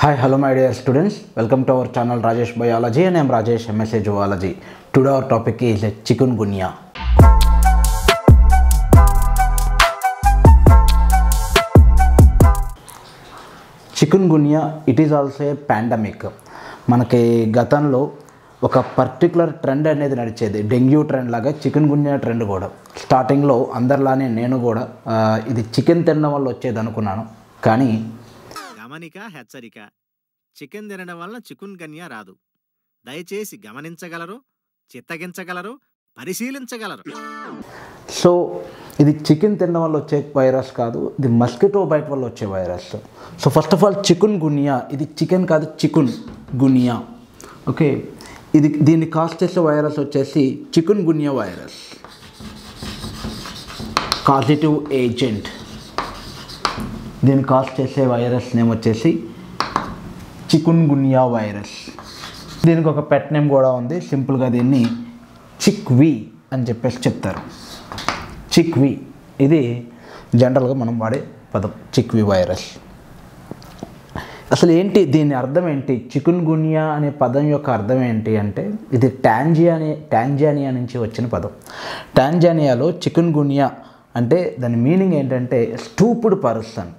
Hi, hello my dear students. Welcome to our channel Rajesh Biology and I am Rajesh MSc Zoology. Today our topic is chikungunya. Chikungunya, it is also a pandemic. మనకి గతంలో ఒక particular trend అనేది నడిచేది, dengue trend లాగా chicken trend కూడా. స్టార్టింగ్లో అందరిలానే నేను కూడా ఇది చికెన్ తినడం వల్ల వచ్చేది అనుకున్నాను. కానీ గమనిక హెచ్చరిక, చికెన్ తినడం వలన చికున్ గన్యా రాదు. దయచేసి గమనించగలరు, చిత్తగించగలరు, పరిశీలించగలరు. సో ఇది చికెన్ తినడం వల్ల వచ్చే వైరస్ కాదు, ఇది మస్కిటో బైట్ వల్ల వచ్చే virus. So first of all chikungunya, ఇది చికెన్ కాదు, చికున్ గున్యా. ఓకే, దీన్ని కాజ్ చేసే వైరస్ వచ్చేసి chikungunya virus. Causative agent దీన్ని కాజ్ చేసే వైరస్ నేమ్ వచ్చేసి చికున్గున్యా వైరస్. దీనికి ఒక పెట్ నేమ్ కూడా ఉంది, సింపుల్గా దీన్ని చిక్వీ అని చెప్పేసి చెప్తారు. చిక్వీ, ఇది జనరల్గా మనం వాడే పదం, చిక్వీ వైరస్. అసలు ఏంటి దీని అర్థం ఏంటి? చికున్గున్యా అనే పదం యొక్క అర్థం ఏంటి అంటే, ఇది టాంజానియా నుంచి వచ్చిన పదం. టాంజానియాలో చికున్గున్యా అంటే దాని మీనింగ్ ఏంటంటే స్టూపుడ్ పర్సన్.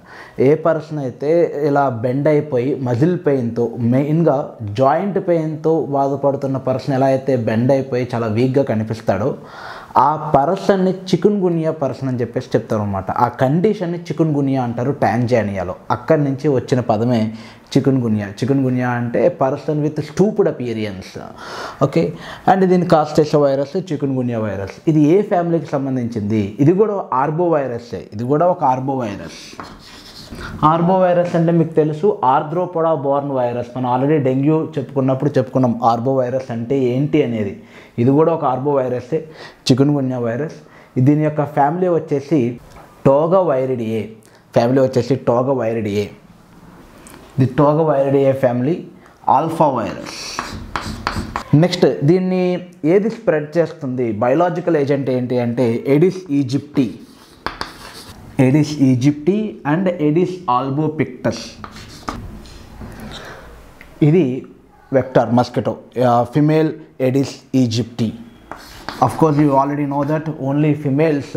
ఏ పర్సన్ అయితే ఇలా బెండ్ అయిపోయి మజిల్ పెయిన్తో, మెయిన్గా జాయింట్ పెయిన్తో బాధపడుతున్న పర్సన్ ఎలా అయితే బెండ్ అయిపోయి చాలా వీక్గా కనిపిస్తాడో ఆ పర్సన్ని చికున్గున్యా పర్సన్ అని చెప్పేసి చెప్తారు అన్నమాట. ఆ కండిషన్ని చికున్గున్యా అంటారు టాంజానియాలో. అక్కడి నుంచి వచ్చిన పదమే చికున్గున్యా. చికున్గున్యా అంటే person with stupid appearance. Okay, and దీన్ని కాజ్ చేసే వైరస్ చికున్గున్యా వైరస్. ఇది ఏ ఫ్యామిలీకి సంబంధించింది? ఇది కూడా ఆర్బో వైరస్సే. ఇది కూడా ఒక ఆర్బో వైరస్. ఆర్బో వైరస్ అంటే మీకు తెలుసు, ఆర్థ్రోపోడా బోర్న్ వైరస్. మనం ఆల్రెడీ డెంగ్యూ చెప్పుకున్నాం ఆర్బో వైరస్ అంటే ఏంటి అనేది. ఇది కూడా ఒక ఆర్బో వైరస్సే, చికున్గున్యా వైరస్. దీని యొక్క ఫ్యామిలీ వచ్చేసి టోగోవైరిడియే. ఫ్యామిలీ వచ్చేసి Togaviridae. The Togaviridae family alpha virus. Next, దీన్ని ఏది స్ప్రెడ్ చేస్తుంది? బయోలాజికల్ ఏజెంట్ ఏంటి అంటే Aedes aegypti. Aedes aegypti and Aedes albopictus. ఇది vector mosquito, female Aedes aegypti. Of course, you already know that only females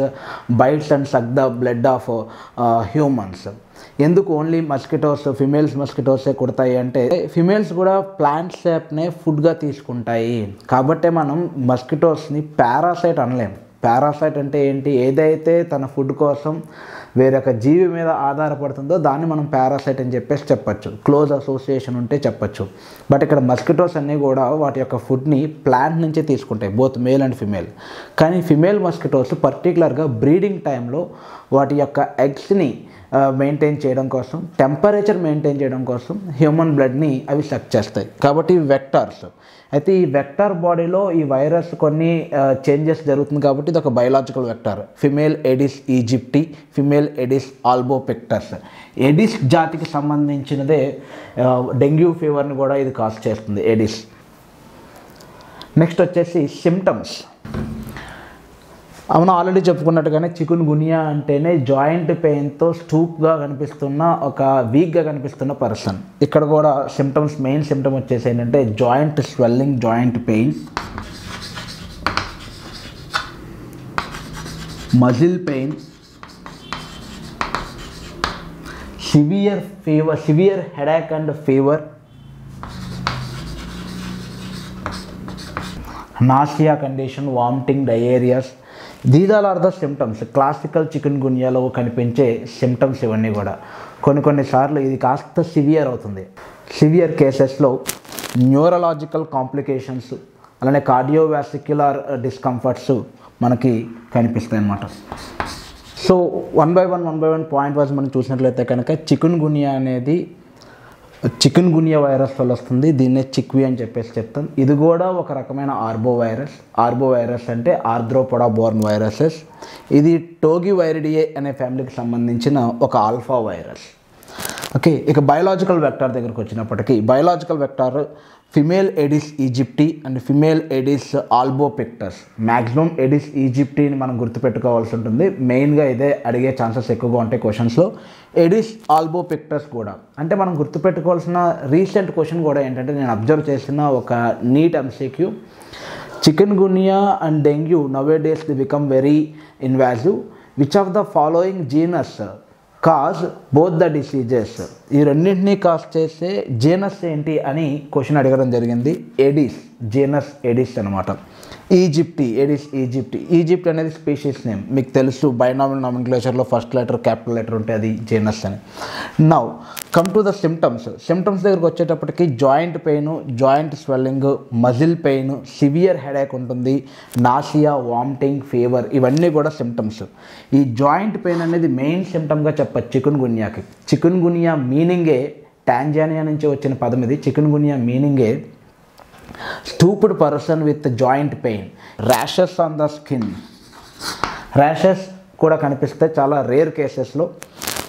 bites and suck the blood of humans. ఎందుకు only mosquitoes, females మస్కిటోసే కుడతాయి అంటే, females కూడా plant షేప్నే ఫుడ్గా తీసుకుంటాయి. కాబట్టి మనం మస్కిటోస్ని parasite అనలేం. Parasite అంటే ఏంటి? ఏదైతే తన ఫుడ్ కోసం వేరొక జీవి మీద ఆధారపడుతుందో దాన్ని మనం పారాసైట్ అని చెప్పేసి చెప్పచ్చు, క్లోజ్ అసోసియేషన్ ఉంటే చెప్పచ్చు. బట్ ఇక్కడ మస్కిటోస్ అన్నీ కూడా వాటి యొక్క ఫుడ్ని ప్లాంట్ నుంచే తీసుకుంటాయి, బోత్ మేల్ అండ్ ఫిమేల్. కానీ ఫిమేల్ మస్కిటోస్ పర్టికులర్గా బ్రీడింగ్ టైంలో వాటి యొక్క ఎగ్స్ని మెయింటైన్ చేయడం కోసం, టెంపరేచర్ మెయింటైన్ చేయడం కోసం హ్యూమన్ బ్లడ్ని అవి సక్ చేస్తాయి. కాబట్టి ఇవి వెక్టార్స్. అయితే ఈ వెక్టార్ బాడీలో ఈ వైరస్ కొన్ని చేంజెస్ జరుగుతుంది కాబట్టి ఇది ఒక biological vector. Female Aedes aegypti, female Aedes albopictus. Aedes జాతికి సంబంధించినదే డెంగ్యూ ఫీవర్ని కూడా ఇది కాజ్ చేస్తుంది, ఎడిస్. నెక్స్ట్ వచ్చేసి సిమ్టమ్స్. మనం ఆల్రెడీ చెప్పుకున్నట్టుగానే చికున్గున్యా అంటేనే జాయింట్ పెయిన్తో స్టూప్గా కనిపిస్తున్న, ఒక వీక్గా కనిపిస్తున్న పర్సన్. ఇక్కడ కూడా సిమ్టమ్స్, మెయిన్ సిమ్టమ్ వచ్చేసి ఏంటంటే joint swelling, joint pain, muscle pain, severe fever, severe headache and fever, nausea condition, vomiting, diarrhoeas. These are the symptoms. Classical చికున్గున్యాలో కనిపించే సిమ్టమ్స్ ఇవన్నీ కూడా. కొన్నిసార్లు ఇది కాస్త సివియర్ అవుతుంది. సివియర్ కేసెస్లో న్యూరలాజికల్ కాంప్లికేషన్స్, అలానే కార్డియోవాస్క్యులర్ డిస్కంఫర్ట్స్ మనకి కనిపిస్తాయి అన్నమాట. So one by one point wise మనం చూసినట్లయితే కనుక చికున్గున్యా అనేది చికున్గున్యా వైరస్ వల్ల వస్తుంది. దీన్నే చిక్వీ అని చెప్పేసి చెప్తాం. ఇది కూడా ఒక రకమైన ఆర్బో వైరస్. ఆర్బో వైరస్ అంటే ఆర్థ్రోపోడా బోర్న్ వైరసెస్. ఇది టోగివైరిడియే అనే ఫ్యామిలీకి సంబంధించిన ఒక ఆల్ఫా వైరస్. ఓకే, ఇక బయలాజికల్ వెక్టార్ దగ్గరకు వచ్చినప్పటికీ biological vector female Aedes aegypti and female Aedes albopictus. Maximum Aedes ఈజిప్టిని మనం గుర్తుపెట్టుకోవాల్సి ఉంటుంది. మెయిన్గా ఇదే అడిగే ఛాన్సెస్ ఎక్కువగా ఉంటాయి క్వశ్చన్స్లో. ఎడిస్ ఆల్బోపిక్టస్ కూడా అంటే మనం గుర్తుపెట్టుకోవాల్సిన రీసెంట్ క్వశ్చన్ కూడా ఏంటంటే, నేను అబ్జర్వ్ చేసిన ఒక NEET MCQ, chikungunya and dengue nowadays the become very invasive, which of the following genus cause both the diseases. ఈ రెండింటినీ కాజ్ చేసే జీనస్ ఏంటి అని క్వశ్చన్ అడగడం జరిగింది. ఎడిస్, జీనస్ ఎడిస్ అనమాట. ఎడిస్ ఈజిప్ట్ అనేది స్పీషీస్ నేమ్, మీకు తెలుసు బైనామినల్ నామినిక్లేచర్లో ఫస్ట్ లెటర్ క్యాపిటల్ లెటర్ ఉంటే అది జీనస్ అని. Now come to the symptoms దగ్గరకు వచ్చేటప్పటికి joint pain, joint swelling, muscle pain, severe headache ఉంటుంది, నాసియా, వామిటింగ్, ఫీవర్, ఇవన్నీ కూడా సిమ్టమ్స్. ఈ జాయింట్ పెయిన్ అనేది మెయిన్ సిమ్టమ్గా చెప్పచ్చు చికున్ గున్యాకి. చికున్ గున్యా మీనింగే టాంజానియా నుంచి వచ్చిన పదం ఇది. చికున్ గున్యా మీనింగే stupid person with joint pain. Rashes on the skin, rashes కూడా కనిపిస్తాయి చాలా రేర్ కేసెస్లో.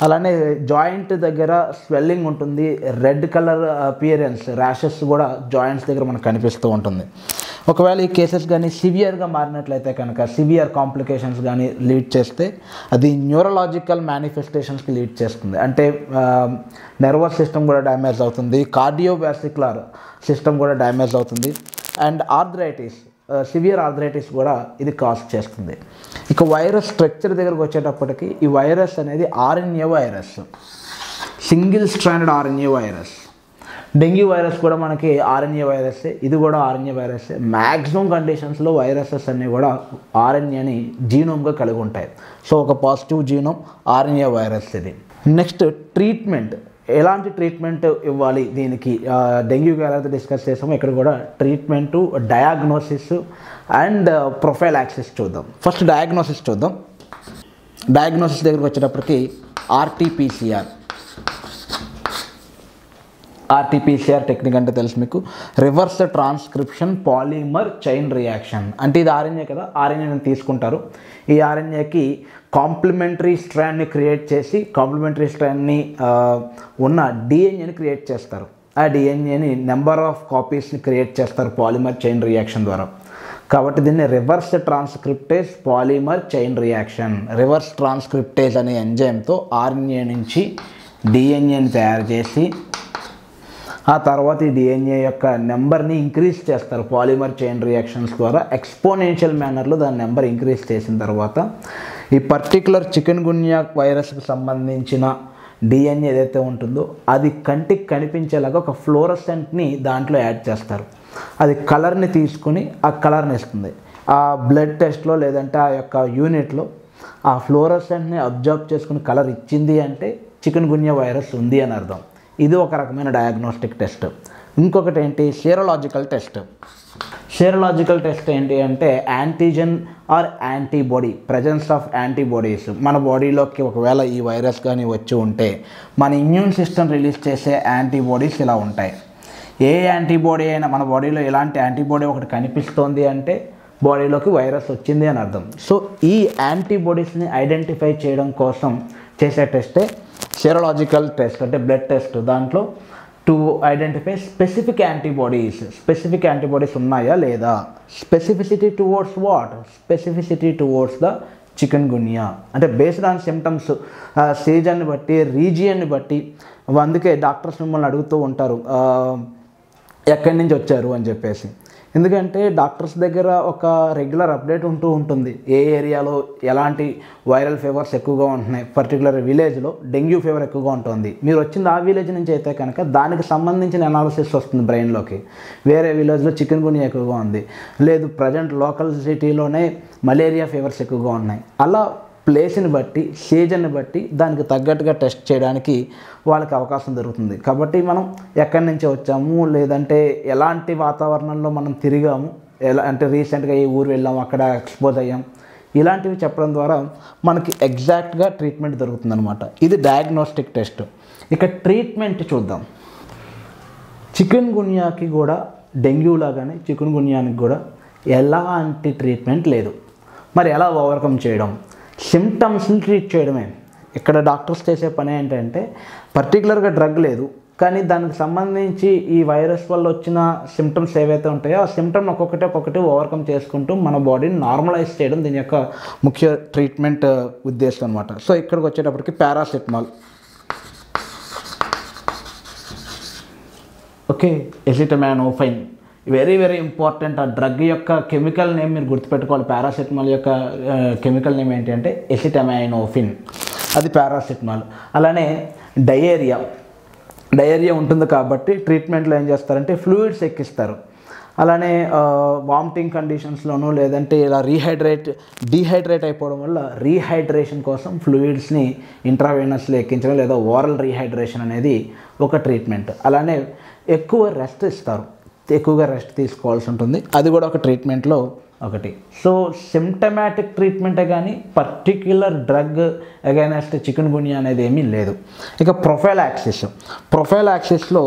అలానే జాయింట్ దగ్గర స్వెల్లింగ్ ఉంటుంది, రెడ్ కలర్ అపియరెన్స్, ర్యాషెస్ కూడా జాయింట్స్ దగ్గర మనకు కనిపిస్తూ ఉంటుంది. ఒకవేళ ఈ కేసెస్ కానీ సివియర్గా మారినట్లయితే కనుక, సివియర్ కాంప్లికేషన్స్ కానీ లీడ్ చేస్తే అది న్యూరలాజికల్ మేనిఫెస్టేషన్స్కి లీడ్ చేస్తుంది. అంటే నర్వస్ సిస్టమ్ కూడా డ్యామేజ్ అవుతుంది, కార్డియోవాస్కులర్ సిస్టమ్ కూడా డ్యామేజ్ అవుతుంది, అండ్ ఆర్థరైటిస్, సివియర్ ఆర్థరైటిస్ కూడా ఇది కాజ్ చేస్తుంది. ఇక వైరస్ స్ట్రక్చర్ దగ్గరకు వచ్చేటప్పటికి ఈ వైరస్ అనేది RNA virus, single stranded RNA virus. Dengue virus కూడా మనకి ఆర్ఎన్ఏ వైరస్సే, ఇది కూడా ఆర్ఎన్ఏ వైరస్సే. మ్యాక్సిమం కండిషన్స్లో వైరసెస్ అన్నీ కూడా ఆర్ఎన్ఏని జీనోమ్గా కలిగి ఉంటాయి. సో ఒక పాజిటివ్ జీనోమ్ ఆర్ఎన్ఏ వైరస్ ఇది. నెక్స్ట్ ట్రీట్మెంట్, ఎలాంటి ట్రీట్మెంట్ ఇవ్వాలి దీనికి, డెంగ్యూకి ఎలా డిస్కస్ చేసామో ఇక్కడ కూడా ట్రీట్మెంటు, డయాగ్నోసిస్ అండ్ ప్రొఫైలాక్సిస్ చూద్దాం. ఫస్ట్ డయాగ్నోసిస్ చూద్దాం. డయాగ్నోసిస్ దగ్గరకు వచ్చేటప్పటికి ఆర్టీపీసీఆర్ టెక్నిక్ అంటే తెలుసు మీకు, reverse transcription polymer chain reaction. అంటే ఇది ఆర్ఎన్ఏ కదా, ఆర్ఎన్ఏని తీసుకుంటారు, ఈ ఆర్ఎన్ఏకి కాంప్లిమెంటరీ స్ట్రాండ్ని క్రియేట్ చేసి కాంప్లిమెంటరీ స్ట్రాండ్ని ఉన్న డిఎన్ఏని క్రియేట్ చేస్తారు. ఆ డిఎన్ఏని నెంబర్ ఆఫ్ కాపీస్ని క్రియేట్ చేస్తారు పాలిమర్ చైన్ రియాక్షన్ ద్వారా. కాబట్టి దీన్ని reverse transcriptase polymer chain reaction. Reverse transcriptase అనే ఎంజైమ్తో ఆర్ఎన్ఏ నుంచి డిఎన్ఏని తయారు చేసి ఆ తర్వాత ఈ డిఎన్ఏ యొక్క నెంబర్ని ఇంక్రీజ్ చేస్తారు పాలిమర్ చైన్ రియాక్షన్స్ ద్వారా. ఎక్స్పోనెన్షియల్ మేనర్లో దాని నెంబర్ ఇంక్రీజ్ చేసిన తర్వాత ఈ పర్టికులర్ చికెన్ గున్యా వైరస్కి సంబంధించిన డిఎన్ఏ ఏదైతే ఉంటుందో అది కంటికి కనిపించేలాగా ఒక ఫ్లోరసెంట్ని దాంట్లో యాడ్ చేస్తారు. అది కలర్ని తీసుకుని ఆ కలర్ని ఇస్తుంది. ఆ బ్లడ్ టెస్ట్లో లేదంటే ఆ యొక్క యూనిట్లో ఆ ఫ్లోరసెంట్ని అబ్జర్వ్ చేసుకుని కలర్ ఇచ్చింది అంటే చికెన్ గున్యా వైరస్ ఉంది అని అర్థం. ఇది ఒక రకమైన డయాగ్నోస్టిక్ టెస్ట్. ఇంకొకటి ఏంటి, సీరలాజికల్ టెస్ట్. సీరలాజికల్ టెస్ట్ ఏంటి అంటే antigen or antibody, presence of antibodies. మన బాడీలోకి ఒకవేళ ఈ వైరస్ కానీ వచ్చి ఉంటే మన ఇమ్యూన్ సిస్టమ్ రిలీజ్ చేసే యాంటీబాడీస్ ఇలా ఉంటాయి. ఏ యాంటీబాడీ అయినా మన బాడీలో ఎలాంటి యాంటీబాడీ ఒకటి కనిపిస్తోంది అంటే బాడీలోకి వైరస్ వచ్చింది అని అర్థం. సో ఈ యాంటీబాడీస్ని ఐడెంటిఫై చేయడం కోసం చేసే టెస్టే సీరలాజికల్ టెస్ట్, అంటే బ్లడ్ టెస్ట్. దాంట్లో టు ఐడెంటిఫై స్పెసిఫిక్ యాంటీబాడీస్ ఉన్నాయా లేదా. Specificity towards what, specificity towards the chikungunya. అంటే బేస్డ్ ఆన్ సిమ్టమ్స్, సీజన్ని బట్టి, రీజియన్ని బట్టి. అందుకే డాక్టర్స్ మిమ్మల్ని అడుగుతూ ఉంటారు ఎక్కడి నుంచి వచ్చారు అని చెప్పేసి. ఎందుకంటే డాక్టర్స్ దగ్గర ఒక రెగ్యులర్ అప్డేట్ ఉంటూ ఉంటుంది, ఏ ఏరియాలో ఎలాంటి వైరల్ ఫీవర్స్ ఎక్కువగా ఉంటున్నాయి. పర్టికులర్ విలేజ్లో డెంగ్యూ ఫీవర్ ఎక్కువగా ఉంటుంది, మీరు వచ్చింది ఆ విలేజ్ నుంచి అయితే కనుక దానికి సంబంధించిన అనాలిసిస్ వస్తుంది బ్రెయిన్లోకి. వేరే విలేజ్లో చికెన్ గున్యా ఎక్కువగా ఉంది, లేదు ప్రజెంట్ లోకల్ సిటీలోనే మలేరియా ఫీవర్స్ ఎక్కువగా ఉన్నాయి. అలా ప్లేస్ని బట్టి, సీజన్ని బట్టి దానికి తగ్గట్టుగా టెస్ట్ చేయడానికి వాళ్ళకి అవకాశం దొరుకుతుంది. కాబట్టి మనం ఎక్కడి నుంచి వచ్చాము, లేదంటే ఎలాంటి వాతావరణంలో మనం తిరిగాము, ఎలా అంటే రీసెంట్గా ఈ ఊరు వెళ్ళాము అక్కడ ఎక్స్పోజ్ అయ్యాం, ఇలాంటివి చెప్పడం ద్వారా మనకి ఎగ్జాక్ట్గా ట్రీట్మెంట్ దొరుకుతుంది అనమాట. ఇది డయాగ్నోస్టిక్ టెస్ట్. ఇక ట్రీట్మెంట్ చూద్దాం. చికెన్ గున్యాకి కూడా డెంగ్యూ లాగానే చికెన్ గున్యానికి కూడా ఎలాంటి ట్రీట్మెంట్ లేదు. మరి ఎలా ఓవర్కమ్ చేయడం? సిమ్టమ్స్ని ట్రీట్ చేయడమే. ఇక్కడ డాక్టర్స్ చేసే పని ఏంటంటే పర్టికులర్గా డ్రగ్ లేదు, కానీ దానికి సంబంధించి ఈ వైరస్ వల్ల వచ్చిన సిమ్టమ్స్ ఏవైతే ఉంటాయో ఆ సిమ్టమ్ ఒక్కొక్కటి ఓవర్కమ్ చేసుకుంటూ మన బాడీని నార్మలైజ్ చేయడం దీని యొక్క ముఖ్య ట్రీట్మెంట్ ఉద్దేశం అనమాట. సో ఇక్కడికి వచ్చేటప్పటికి paracetamol, okay, acetaminophen, very very important. ఆ డ్రగ్ యొక్క కెమికల్ నేమ్ మీరు గుర్తుపెట్టుకోవాలి. పారాసెటమాల్ యొక్క కెమికల్ నేమ్ ఏంటి అంటే ఎసిటమానోఫిన్, అది పారాసెటమాల్. అలానే డయేరియా ఉంటుంది కాబట్టి ట్రీట్మెంట్లో ఏం చేస్తారంటే ఫ్లూయిడ్స్ ఎక్కిస్తారు. అలానే వామిటింగ్ కండిషన్స్లోనూ లేదంటే ఇలా డీహైడ్రేట్ అయిపోవడం వల్ల రీహైడ్రేషన్ కోసం ఫ్లూయిడ్స్ని ఇంట్రావెనస్లో ఎక్కించడం లేదా ఓరల్ రీహైడ్రేషన్ అనేది ఒక ట్రీట్మెంట్. అలానే ఎక్కువగా రెస్ట్ తీసుకోవాల్సి ఉంటుంది, అది కూడా ఒక ట్రీట్మెంట్లో ఒకటి. సో సిమ్టమాటిక్ ట్రీట్మెంటే కానీ particular drug against chikungunya అనేది ఏమీ లేదు. ఇక ప్రొఫైలాక్సిస్లో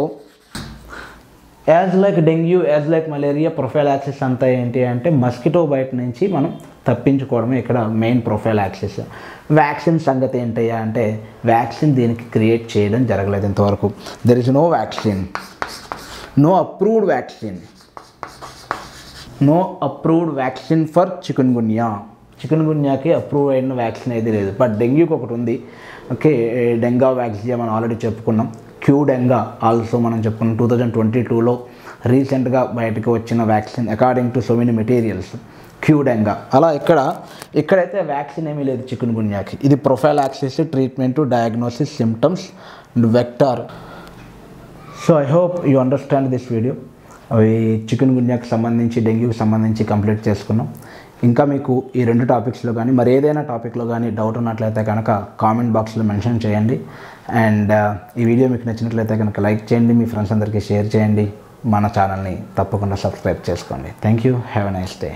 as like dengue, as like malaria, prophylaxis అంతా ఏంటి అంటే మస్కిటో బైట్ నుంచి మనం తప్పించుకోవడమే ఇక్కడ మెయిన్ ప్రొఫైలాక్సిస్. వ్యాక్సిన్ సంగతి ఏంటయ్యా అంటే వ్యాక్సిన్ దీనికి క్రియేట్ చేయడం జరగలేదు ఇంతవరకు. There is no vaccine, no approved vaccine for చికెన్ గున్యాకి అప్రూవ్ అయిన వ్యాక్సిన్ అయితే లేదు. బట్ డెంగ్యూకి ఒకటి ఉంది, ఓకే, డెంగా వ్యాక్సిన్ మనం ఆల్రెడీ చెప్పుకున్నాం. క్యూడెంగా ఆల్సో మనం చెప్పుకున్నాం 2022లో రీసెంట్గా బయటకు వచ్చిన vaccine according to so many materials, Qdenga. అలా ఇక్కడైతే వ్యాక్సిన్ ఏమీ లేదు చికెన్ గున్యాకి. ఇది prophylaxis, treatment, diagnosis, symptoms and vector. So I hope you understand this video. అవి చికెన్ గున్యాకి సంబంధించి, డెంగ్యూకి సంబంధించి కంప్లీట్ చేసుకున్నాం. ఇంకా మీకు ఈ 2 టాపిక్స్లో కానీ మరి ఏదైనా టాపిక్లో కానీ డౌట్ ఉన్నట్లయితే కనుక కామెంట్ బాక్స్లో మెన్షన్ చేయండి. అండ్ ఈ వీడియో మీకు నచ్చినట్లయితే కనుక లైక్ చేయండి, మీ ఫ్రెండ్స్ అందరికీ షేర్ చేయండి, మన ఛానల్ని తప్పకుండా సబ్స్క్రైబ్ చేసుకోండి. Thank you, have a nice day.